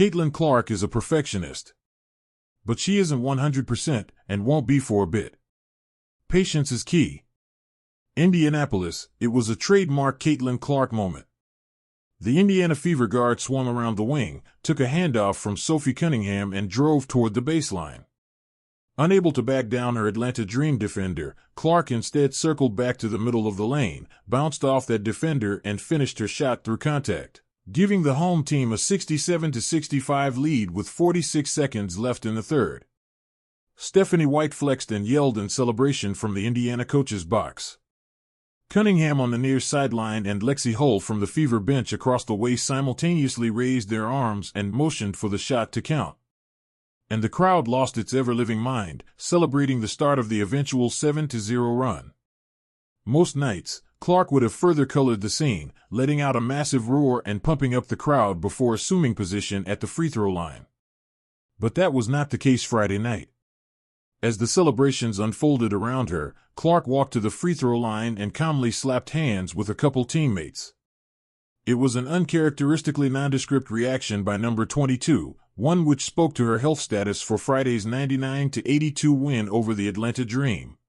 Caitlin Clark is a perfectionist. But she isn't 100% and won't be for a bit. Patience is key. Indianapolis, it was a trademark Caitlin Clark moment. The Indiana Fever guard swung around the wing, took a handoff from Sophie Cunningham and drove toward the baseline. Unable to back down her Atlanta Dream defender, Clark instead circled back to the middle of the lane, bounced off that defender and finished her shot through contact, giving the home team a 67-65 lead with 46 seconds left in the third. Stephanie White flexed and yelled in celebration from the Indiana coach's box. Cunningham on the near sideline and Lexi Hull from the Fever bench across the way simultaneously raised their arms and motioned for the shot to count. And the crowd lost its ever-living mind, celebrating the start of the eventual 7-0 run. Most nights, Clark would have further colored the scene, letting out a massive roar and pumping up the crowd before assuming position at the free throw line. But that was not the case Friday night. As the celebrations unfolded around her, Clark walked to the free throw line and calmly slapped hands with a couple teammates. It was an uncharacteristically nondescript reaction by number 22, one which spoke to her health status for Friday's 99-82 win over the Atlanta Dream.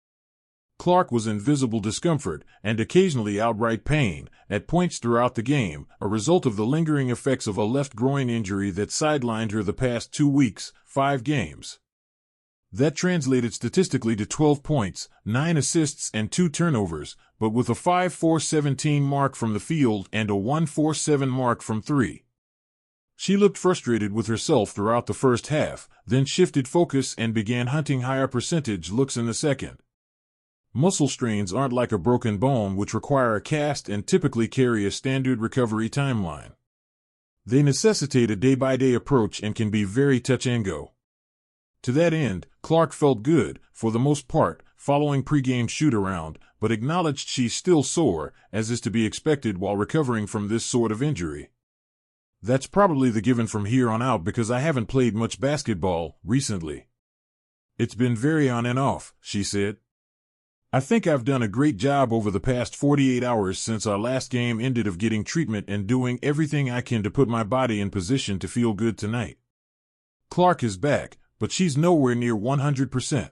Clark was in visible discomfort, and occasionally outright pain, at points throughout the game, a result of the lingering effects of a left groin injury that sidelined her the past 2 weeks, 5 games. That translated statistically to 12 points, 9 assists and 2 turnovers, but with a 5-4-17 mark from the field and a 1-4-7 mark from 3. She looked frustrated with herself throughout the first half, then shifted focus and began hunting higher percentage looks in the second. Muscle strains aren't like a broken bone which require a cast and typically carry a standard recovery timeline. They necessitate a day-by-day approach and can be very touch and go. To that end, Clark felt good, for the most part, following pregame shoot-around, but acknowledged she's still sore, as is to be expected while recovering from this sort of injury. That's probably the given from here on out because I haven't played much basketball recently. It's been very on and off, she said. I think I've done a great job over the past 48 hours since our last game ended of getting treatment and doing everything I can to put my body in position to feel good tonight. Clark is back, but she's nowhere near 100%.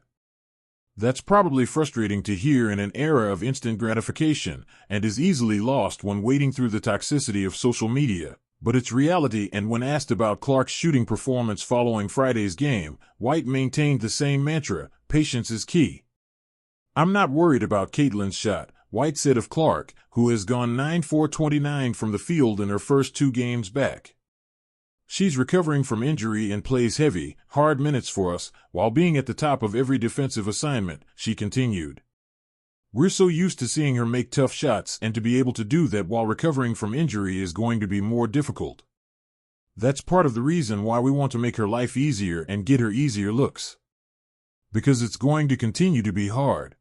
That's probably frustrating to hear in an era of instant gratification, and is easily lost when wading through the toxicity of social media, but it's reality. And when asked about Clark's shooting performance following Friday's game, White maintained the same mantra: patience is key. I'm not worried about Caitlin's shot, White said of Clark, who has gone 9-4-29 from the field in her first 2 games back. She's recovering from injury and plays heavy, hard minutes for us, while being at the top of every defensive assignment, she continued. We're so used to seeing her make tough shots, and to be able to do that while recovering from injury is going to be more difficult. That's part of the reason why we want to make her life easier and get her easier looks. Because it's going to continue to be hard.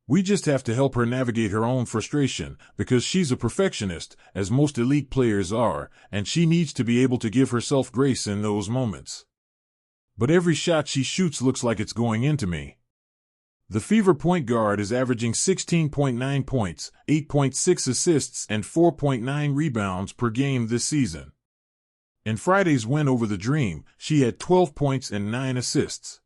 We just have to help her navigate her own frustration, because she's a perfectionist, as most elite players are, and she needs to be able to give herself grace in those moments. But every shot she shoots looks like it's going into me. The Fever point guard is averaging 16.9 points, 8.6 assists and 4.9 rebounds per game this season. In Friday's win over the Dream, she had 12 points and 9 assists.